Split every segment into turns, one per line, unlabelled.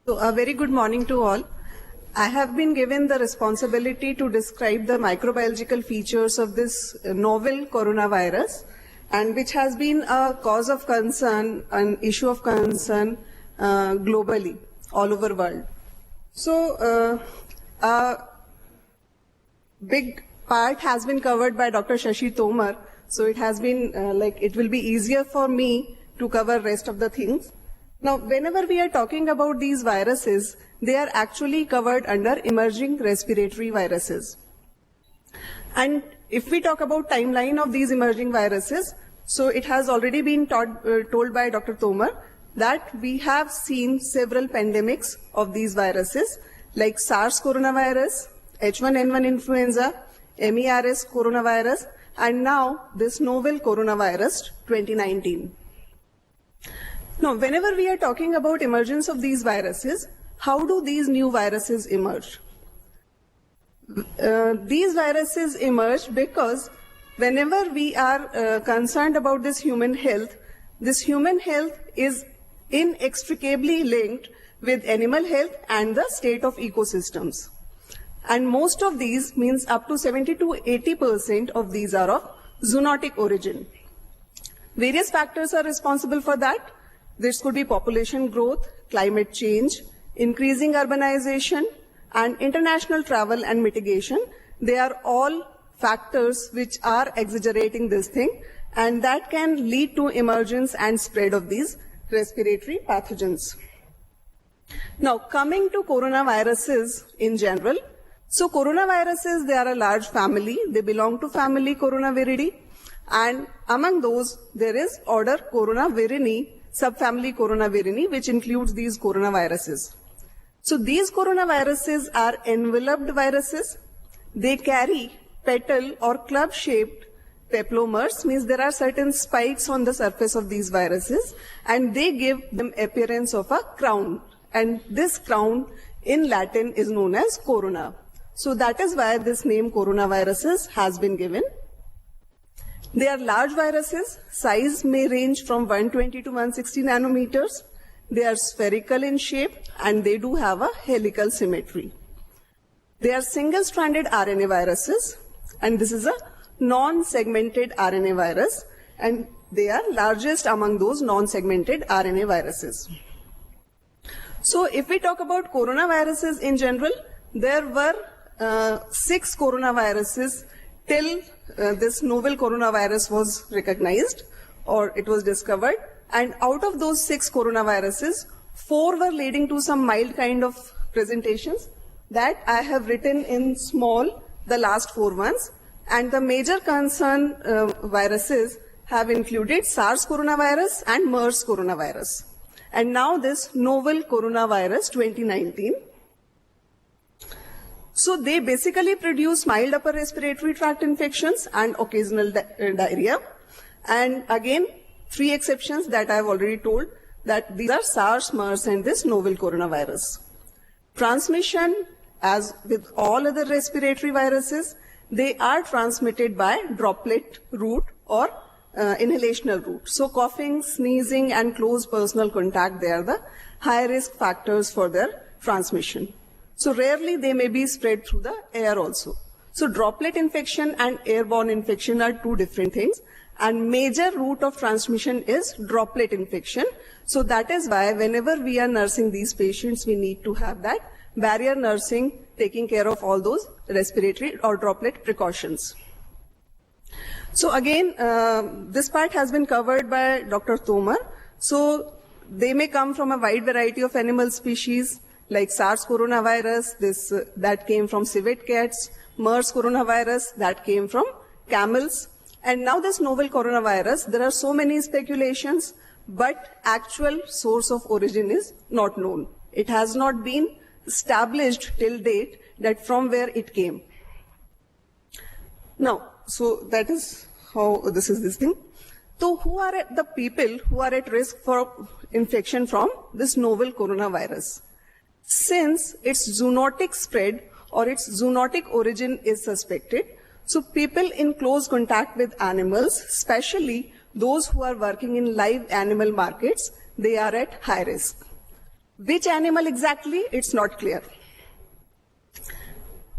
So, a very good morning to all. I have been given the responsibility to describe the microbiological features of this novel coronavirus, and which has been a cause of concern, an issue of concern globally, all over the world. So, a big part has been covered by Dr. Shashi Tomar, so it has been it will be easier for me to cover rest of the things. Now, whenever we are talking about these viruses, they are actually covered under emerging respiratory viruses. And if we talk about timeline of these emerging viruses, so it has already been told by Dr. Tomar that we have seen several pandemics of these viruses like SARS coronavirus, H1N1 influenza, MERS coronavirus, and now this novel coronavirus 2019. Now, whenever we are talking about emergence of these viruses, how do these new viruses emerge? These viruses emerge because whenever we are concerned about this human health is inextricably linked with animal health and the state of ecosystems. And most of these, means up to 70 to 80% of these are of zoonotic origin. Various factors are responsible for that. This could be population growth, climate change, increasing urbanization, and international travel and mitigation. They are all factors which are exaggerating this thing, and that can lead to emergence and spread of these respiratory pathogens. Now, coming to coronaviruses in general. So, coronaviruses, they are a large family. They belong to family Coronaviridae, and among those, there is order Coronavirinae, subfamily Coronavirinae, which includes these coronaviruses. So these coronaviruses are enveloped viruses. They carry petal or club-shaped peplomers, means there are certain spikes on the surface of these viruses, and they give them appearance of a crown. And this crown in Latin is known as corona. So that is why this name coronaviruses has been given. They are large viruses. Size may range from 120 to 160 nanometers. They are spherical in shape and they do have a helical symmetry. They are single-stranded RNA viruses, and this is a non-segmented RNA virus, and they are largest among those non-segmented RNA viruses. So if we talk about coronaviruses in general, there were 6 coronaviruses till this novel coronavirus was recognized or it was discovered, and out of those 6 coronaviruses, 4 were leading to some mild kind of presentations that I have written in small, the last 4 ones, and the major concern viruses have included SARS coronavirus and MERS coronavirus. And now this novel coronavirus 2019. So they basically produce mild upper respiratory tract infections and occasional diarrhea. And again, 3 exceptions that I have already told, that these are SARS, MERS, and this novel coronavirus. Transmission, as with all other respiratory viruses, they are transmitted by droplet route or inhalational route. So coughing, sneezing, and close personal contact, they are the high risk factors for their transmission. So rarely they may be spread through the air also. So droplet infection and airborne infection are 2 different things, and major route of transmission is droplet infection. So that is why whenever we are nursing these patients, we need to have that barrier nursing, taking care of all those respiratory or droplet precautions. So again, this part has been covered by Dr. Tomar. So they may come from a wide variety of animal species, like SARS coronavirus, that came from civet cats, MERS coronavirus, that came from camels. And now this novel coronavirus, there are so many speculations, but actual source of origin is not known. It has not been established till date that from where it came. Now, so that is how this is this thing. So who are the people who are at risk for infection from this novel coronavirus? Since its zoonotic spread or its zoonotic origin is suspected, so people in close contact with animals, especially those who are working in live animal markets, they are at high risk. Which animal exactly? It's not clear.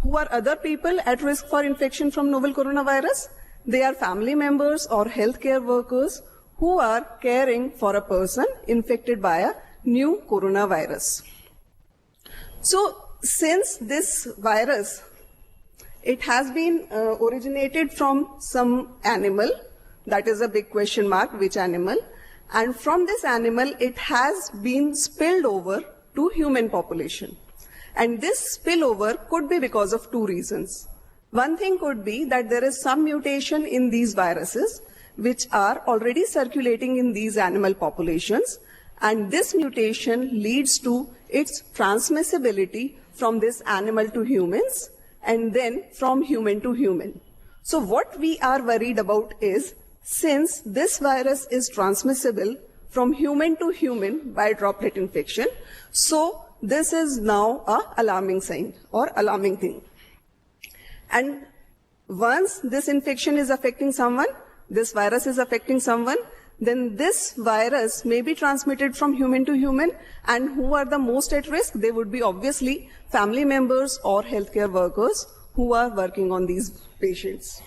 Who are other people at risk for infection from novel coronavirus? They are family members or healthcare workers who are caring for a person infected by a new coronavirus. So, since this virus, it has been originated from some animal, that is a big question mark, which animal, and from this animal it has been spilled over to human population. And this spillover could be because of two reasons. One thing could be that there is some mutation in these viruses which are already circulating in these animal populations, and this mutation leads to its transmissibility from this animal to humans and then from human to human. So what we are worried about is, since this virus is transmissible from human to human by droplet infection, so this is now an alarming sign or alarming thing. And once this infection is affecting someone, this virus is affecting someone, then this virus may be transmitted from human to human, and who are the most at risk? They would be obviously family members or healthcare workers who are working on these patients.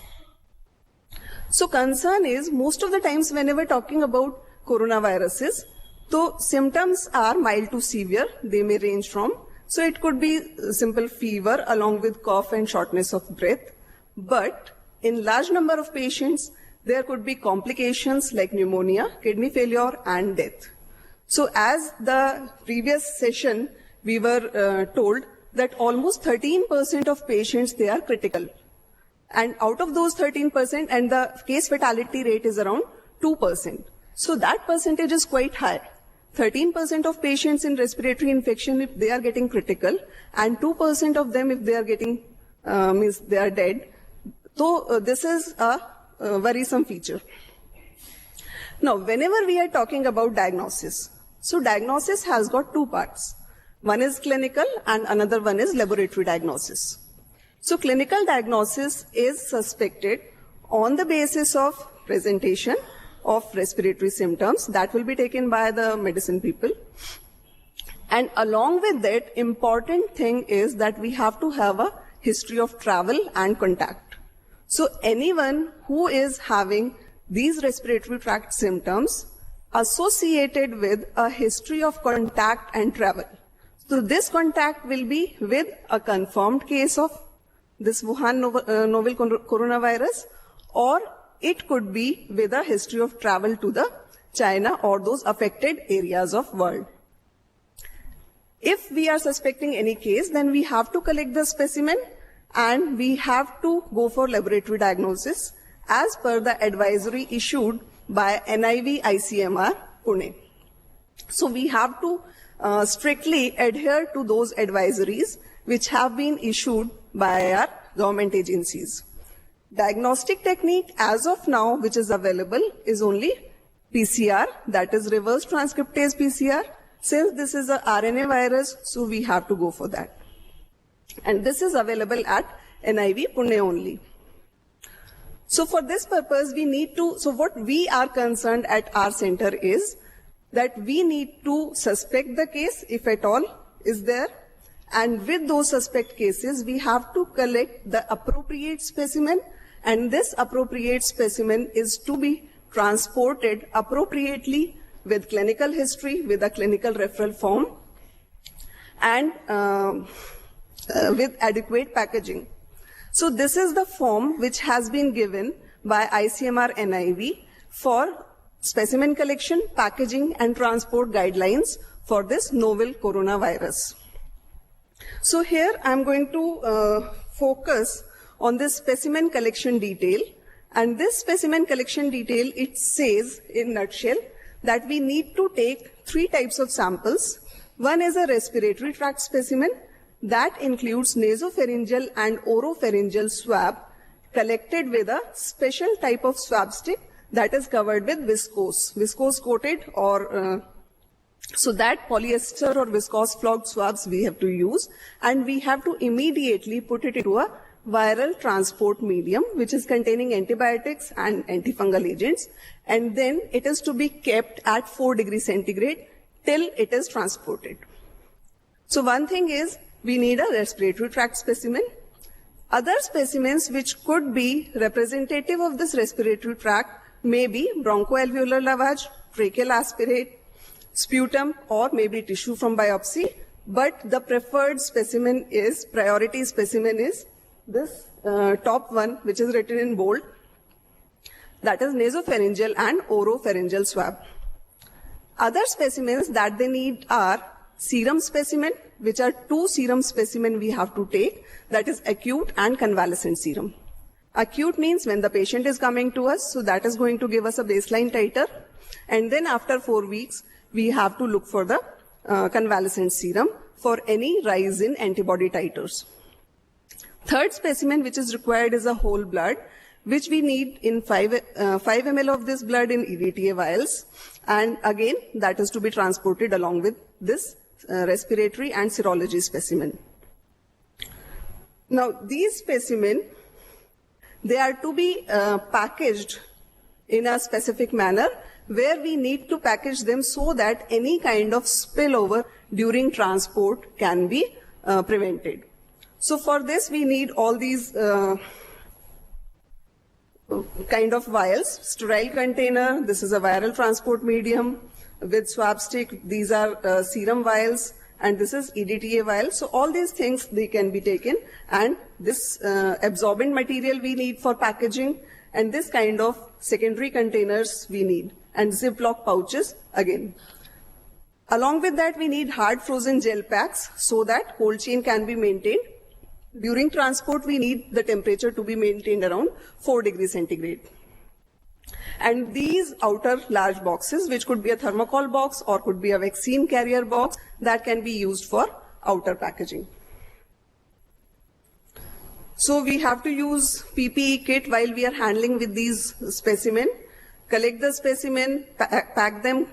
So concern is, most of the times whenever talking about coronaviruses, so symptoms are mild to severe. They may range from, so it could be simple fever along with cough and shortness of breath. But in large number of patients, there could be complications like pneumonia, kidney failure, and death. So as the previous session, we were told that almost 13% of patients, they are critical. And out of those 13%, and the case fatality rate is around 2%. So that percentage is quite high. 13% of patients in respiratory infection, if they are getting critical, and 2% of them if they are getting, means they are dead. So this is a worrisome feature. Now, whenever we are talking about diagnosis, so diagnosis has got two parts. One is clinical and another one is laboratory diagnosis. So clinical diagnosis is suspected on the basis of presentation of respiratory symptoms that will be taken by the medicine people. And along with that, important thing is that we have to have a history of travel and contact. So anyone who is having these respiratory tract symptoms associated with a history of contact and travel. So this contact will be with a confirmed case of this Wuhan novel coronavirus, or it could be with a history of travel to the China or those affected areas of world. If we are suspecting any case, then we have to collect the specimen and we have to go for laboratory diagnosis as per the advisory issued by NIV ICMR Pune. So we have to strictly adhere to those advisories which have been issued by our government agencies. Diagnostic technique as of now which is available is only PCR, that is reverse transcriptase PCR. Since this is a RNA virus, so we have to go for that. And this is available at NIV Pune only. So for this purpose, we need to, so what we are concerned at our center is that we need to suspect the case, if at all is there. And with those suspect cases, we have to collect the appropriate specimen, and this appropriate specimen is to be transported appropriately with clinical history, with a clinical referral form, and with adequate packaging. So this is the form which has been given by ICMR NIV for specimen collection, packaging, and transport guidelines for this novel coronavirus. So here I'm going to focus on this specimen collection detail. And this specimen collection detail, it says in nutshell that we need to take 3 types of samples. One is a respiratory tract specimen that includes nasopharyngeal and oropharyngeal swab collected with a special type of swab stick that is covered with viscose coated, or so that polyester or viscose flogged swabs we have to use, and we have to immediately put it into a viral transport medium which is containing antibiotics and antifungal agents, and then it is to be kept at 4 degrees centigrade till it is transported. So one thing is we need a respiratory tract specimen. Other specimens which could be representative of this respiratory tract may be bronchoalveolar lavage, tracheal aspirate, sputum, or maybe tissue from biopsy. But the preferred specimen is, priority specimen is this top one, which is written in bold. That is nasopharyngeal and oropharyngeal swab. Other specimens that they need are serum specimen, which are 2 serum specimen we have to take. That is acute and convalescent serum. Acute means when the patient is coming to us, so that is going to give us a baseline titer. And then after 4 weeks, we have to look for the convalescent serum for any rise in antibody titers. Third specimen which is required is a whole blood, which we need in 5 ml of this blood in EDTA vials. And again, that is to be transported along with this respiratory and serology specimen. Now, these specimen, they are to be packaged in a specific manner where we need to package them so that any kind of spillover during transport can be prevented. So for this, we need all these kind of vials, sterile container, this is a viral transport medium with swab stick, these are serum vials, and this is EDTA vial. So all these things, they can be taken, and this absorbent material we need for packaging, and this kind of secondary containers we need, and Ziploc pouches again. Along with that, we need hard frozen gel packs so that cold chain can be maintained. During transport, we need the temperature to be maintained around 4 degrees centigrade. And these outer large boxes, which could be a thermocol box or could be a vaccine carrier box, that can be used for outer packaging. So we have to use PPE kit while we are handling with these specimen. Collect the specimen, pack them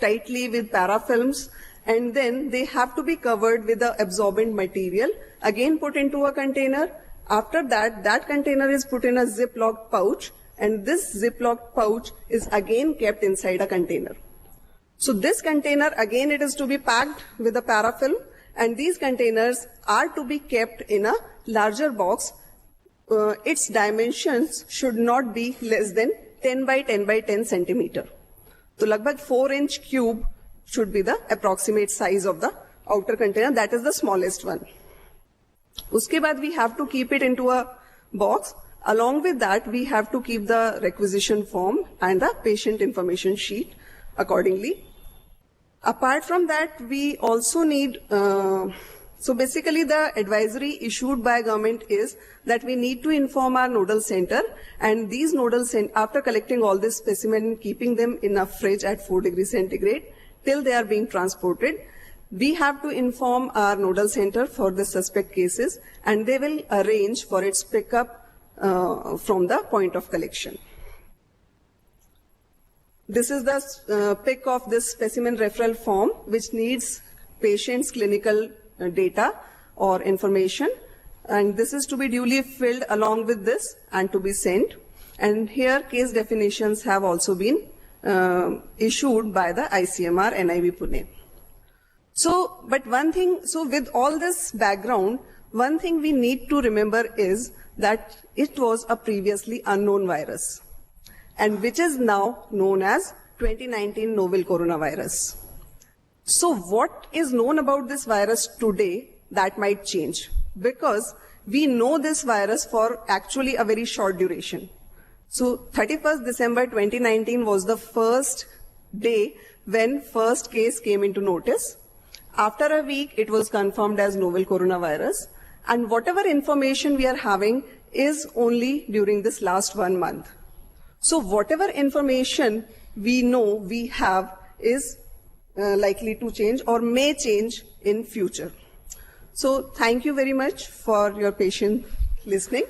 tightly with parafilms, and then they have to be covered with the absorbent material, again put into a container. After that, that container is put in a Ziploc pouch, and this Ziploc pouch is again kept inside a container. So this container, again, it is to be packed with a parafilm, and these containers are to be kept in a larger box. Its dimensions should not be less than 10 by 10 by 10 centimeter. So lagbhag 4-inch cube should be the approximate size of the outer container. That is the smallest one. Uske baad we have to keep it into a box. Along with that, we have to keep the requisition form and the patient information sheet accordingly. Apart from that, we also need, so basically the advisory issued by government is that we need to inform our nodal center, and these nodal center, after collecting all this specimen, keeping them in a fridge at 4 degrees centigrade till they are being transported, we have to inform our nodal center for the suspect cases, and they will arrange for its pickup from the point of collection. This is the pick of this specimen referral form, which needs patient's clinical data or information, and this is to be duly filled along with this and to be sent. And here case definitions have also been issued by the ICMR NIV Pune. So, but one thing, so with all this background, one thing we need to remember is that it was a previously unknown virus, and which is now known as 2019 novel coronavirus. So what is known about this virus today, that might change, because we know this virus for actually a very short duration. So 31st December 2019 was the first day when first case came into notice. After a week, it was confirmed as novel coronavirus. And whatever information we are having is only during this last 1 month. So whatever information we know we have is likely to change or may change in future. So thank you very much for your patient listening.